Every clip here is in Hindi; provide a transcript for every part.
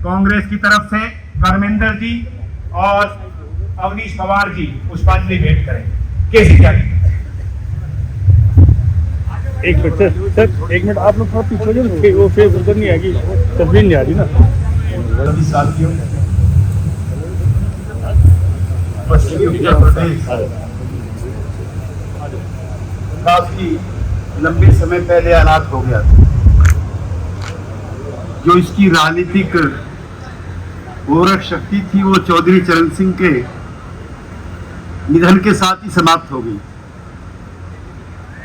कांग्रेस की तरफ से धर्मेंद्र जी और अवनीश पवार जी पुष्पांजलि भेंट करें। केसी त्यागी। एक मिनट सर, एक मिनट आप लोग थोड़ा पीछे हो जाए, वो फेस उधर नहीं आएगी, तस्वीर नहीं आ रही ना। सभी साथियों, पश्चिमी उत्तर प्रदेश काफी लंबे समय पहले आजाद हो गया था। जो इसकी राजनीतिक गोरख शक्ति थी वो चौधरी चरण सिंह के निधन के साथ ही समाप्त हो गई।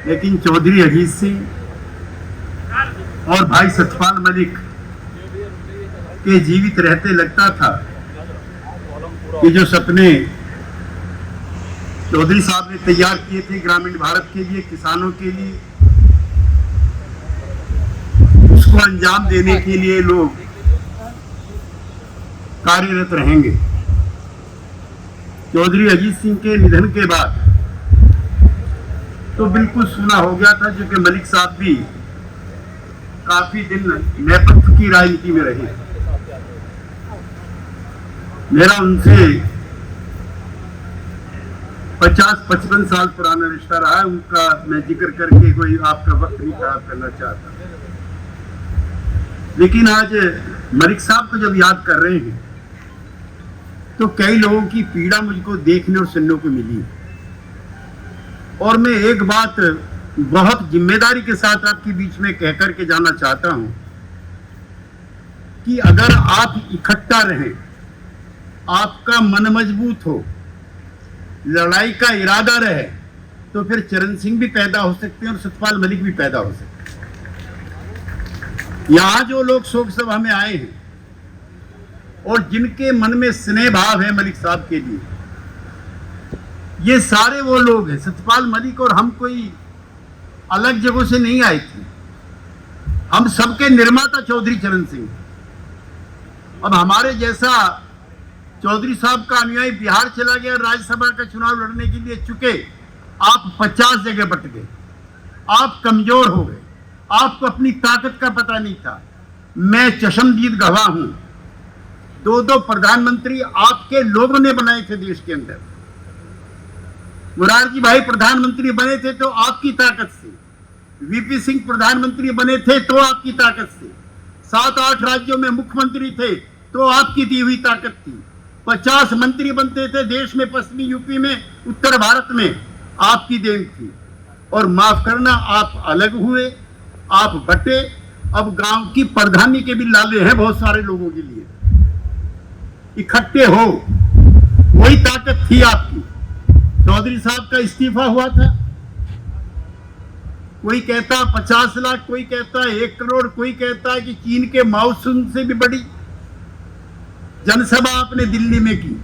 लेकिन चौधरी अजीत सिंह और भाई सतपाल मलिक के जीवित रहते लगता था कि जो सपने चौधरी साहब ने तैयार किए थे ग्रामीण भारत के लिए, किसानों के लिए, उसको अंजाम देने के लिए लोग कार्यरत रहेंगे। चौधरी अजीत सिंह के निधन के बाद तो बिल्कुल सूना हो गया था, जो कि मलिक साहब भी काफी दिन नेपथ्य की राजनीति में रहे। मेरा उनसे 50-55 साल पुराना रिश्ता रहा है। उनका मैं जिक्र करके कोई आपका वक्त नहीं खराब करना चाहता, लेकिन आज मलिक साहब को जब याद कर रहे हैं तो कई लोगों की पीड़ा मुझको देखने और सुनने को मिली। और मैं एक बात बहुत जिम्मेदारी के साथ आपके बीच में कह करके जाना चाहता हूं कि अगर आप इकट्ठा रहें, आपका मन मजबूत हो, लड़ाई का इरादा रहे, तो फिर चरण सिंह भी पैदा हो सकते हैं और सतपाल मलिक भी पैदा हो सकते हैं। यहां जो लोग शोक सभा में आए हैं और जिनके मन में स्नेह भाव है मलिक साहब के लिए, ये सारे वो लोग हैं। सतपाल मलिक और हम कोई अलग जगहों से नहीं आए थे, हम सबके निर्माता चौधरी चरण सिंह। अब हमारे जैसा चौधरी साहब का अनुयायी बिहार चला गया, राज्यसभा का चुनाव लड़ने के लिए, चुके आप 50 जगह बट गए, आप कमजोर हो गए, आपको अपनी ताकत का पता नहीं था। मैं चशमदीद गवाह हूं, 2 प्रधानमंत्री आपके लोगों ने बनाए थे देश के अंदर। मुरारजी भाई प्रधानमंत्री बने थे तो आपकी ताकत से, वीपी सिंह प्रधानमंत्री बने थे तो आपकी ताकत से, 7-8 राज्यों में मुख्यमंत्री थे तो आपकी दी हुई ताकत थी, 50 मंत्री बनते थे देश में, पश्चिमी यूपी में, उत्तर भारत में, आपकी देन थी। और माफ करना, आप अलग हुए, आप बटे। अब गांव की प्रधानी के भी लाले हैं बहुत सारे लोगों के लिए। इकट्ठे हो, वही ताकत थी आपकी। चौधरी साहब का इस्तीफा हुआ था, कोई कहता 50 लाख, कोई कहता 1 करोड़, कोई कहता है कि चीन के माओसुन से भी बड़ी जनसभा आपने दिल्ली में की।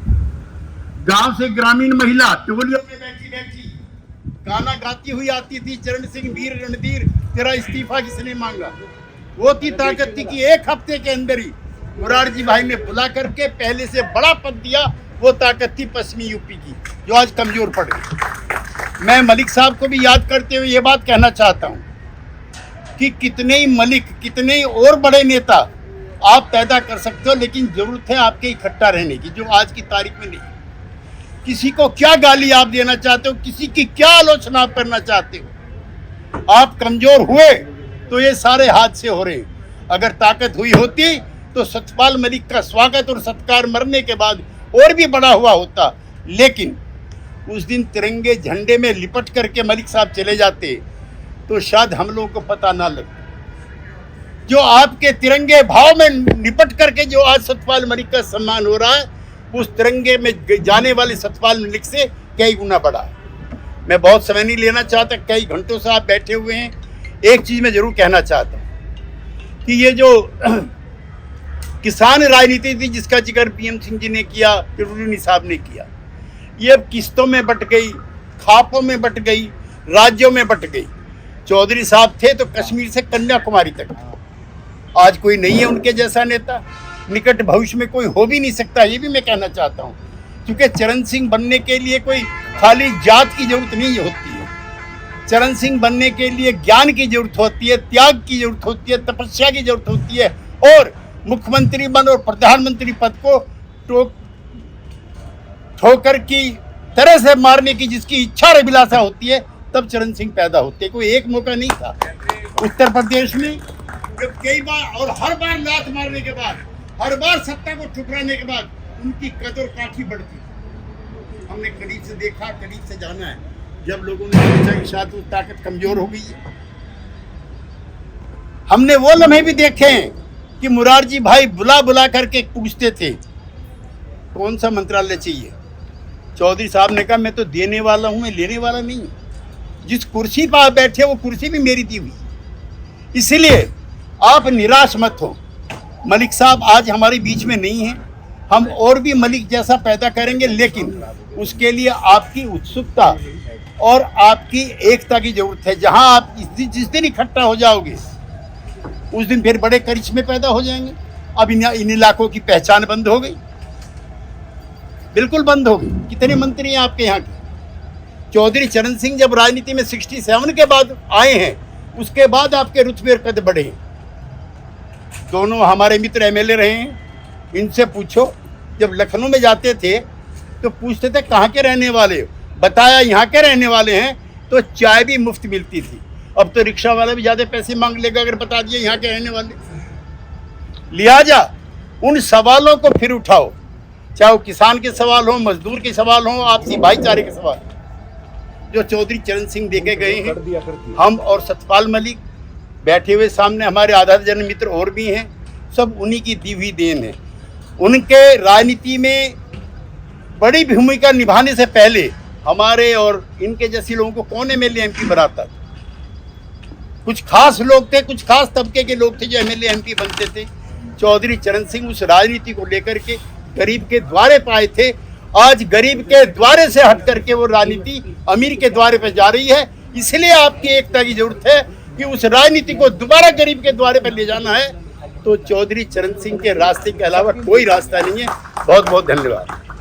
गांव से ग्रामीण महिला टोलियों में बैठी बैठी गाना गाती हुई आती थी, चरण सिंह वीर रणधीर तेरा इस्तीफा किसने मांगा। वो थी ताकत थी कि 1 हफ्ते के अंदर ही मुरारजी भाई ने बुला करके पहले से बड़ा पद दिया। वो ताकत थी पश्चिमी यूपी की, जो आज कमजोर पड़ गई। मैं मलिक साहब को भी याद करते हुए ये बात कहना चाहता हूं कि कितने ही मलिक, कितने ही और बड़े नेता आप पैदा कर सकते हो, लेकिन जरूरत है आपके इकट्ठा रहने की, जो आज की तारीख में नहीं। किसी को क्या गाली आप देना चाहते हो, किसी की क्या आलोचना आप करना चाहते हो। आप कमजोर हुए तो ये सारे हादसे हो रहे हैं। अगर ताकत हुई होती तो सतपाल मलिक का स्वागत और सत्कार मरने के बाद और भी बड़ा हुआ होता। लेकिन उस दिन तिरंगे झंडे में लिपट करके मलिक साहब चले जाते तो शायद हम लोगों को पता ना लगता। जो आपके तिरंगे भाव में निपट करके जो आज सतपाल मलिक का सम्मान हो रहा है, उस तिरंगे में जाने वाले सतपाल मलिक से कई गुना बड़ा है। मैं बहुत समय नहीं लेना चाहता, कई घंटों से आप बैठे हुए हैं। एक चीज मैं जरूर कहना चाहता हूँ कि ये जो किसान राजनीति थी जिसका जिक्र पीएम सिंह जी ने किया, किरोड़ी साहब ने किया, ये अब किस्तों में बट गई, खापों में बट गई, राज्यों में बट गई। चौधरी साहब थे तो कश्मीर से कन्याकुमारी तक, आज कोई नहीं है उनके जैसा नेता, निकट भविष्य में कोई हो भी नहीं सकता। ये भी मैं कहना चाहता हूँ, क्योंकि चरण सिंह बनने के लिए कोई खाली जात की जरूरत नहीं होती है। चरण सिंह बनने के लिए ज्ञान की जरूरत होती है, त्याग की जरूरत होती है, तपस्या की जरूरत होती है और मुख्यमंत्री पद और प्रधानमंत्री पद को ठोकर की तरह से मारने की जिसकी इच्छा और अभिलाषा होती है, तब चरण सिंह पैदा होते हैं। कोई एक मौका नहीं था उत्तर प्रदेश में, जब कई बार और हर बार लात मारने के बाद, हर बार सत्ता को ठुकराने के बाद उनकी कदर काठी बढ़ती थी। हमने करीब से देखा, करीब से जाना है। जब लोगों ने सोचा कि शायद वो ताकत कमजोर हो गई है, हमने वो लम्हे भी देखे हैं कि मुरारजी भाई बुला बुला करके पूछते थे कौन सा मंत्रालय चाहिए। चौधरी साहब ने कहा मैं तो देने वाला हूं, मैं लेने वाला नहीं हूं। जिस कुर्सी पर आप बैठे वो कुर्सी भी मेरी दी हुई। इसलिए आप निराश मत हो। मलिक साहब आज हमारे बीच में नहीं है, हम और भी मलिक जैसा पैदा करेंगे, लेकिन उसके लिए आपकी उत्सुकता और आपकी एकता की जरूरत है। जहां आप जिस दिन इकट्ठा हो जाओगे उस दिन फिर बड़े करिश्मे पैदा हो जाएंगे। अब इन इलाकों की पहचान बंद हो गई, बिल्कुल बंद हो गई। कितने मंत्री हैं आपके यहाँ के? चौधरी चरण सिंह जब राजनीति में 67 के बाद आए हैं, उसके बाद आपके रुतबे और कद बढ़े हैं। दोनों हमारे मित्र एमएलए रहे हैं, इनसे पूछो। जब लखनऊ में जाते थे तो पूछते थे कहाँ के रहने वाले हो, बताया यहाँ के रहने वाले हैं, तो चाय भी मुफ्त मिलती थी। अब तो रिक्शा वाला भी ज़्यादा पैसे मांग लेगा अगर बता दिए यहाँ के रहने वाले। लिहाजा उन सवालों को फिर उठाओ, चाहे वो किसान के सवाल हो, मजदूर के सवाल हो, आपसी भाईचारे के सवाल, जो चौधरी चरण सिंह देके गए हैं। हम और सतपाल मलिक बैठे हुए सामने हमारे आधा दर्जन मित्र और भी हैं, सब उन्हीं की दी हुई देन है। उनके राजनीति में बड़ी भूमिका निभाने से पहले हमारे और इनके जैसे लोगों को कौन एमएलए एमपी बनाता था? कुछ खास लोग थे, कुछ खास तबके के लोग थे जो एमएलए एमपी बनते थे। चौधरी चरण सिंह उस राजनीति को लेकर के गरीब के द्वारे पाए थे। आज गरीब के द्वारे से हट करके वो राजनीति अमीर के द्वारे पर जा रही है। इसलिए आपकी एकता की जरूरत है कि उस राजनीति को दोबारा गरीब के द्वारे पर ले जाना है, तो चौधरी चरण सिंह के रास्ते के अलावा कोई रास्ता नहीं है। बहुत बहुत धन्यवाद।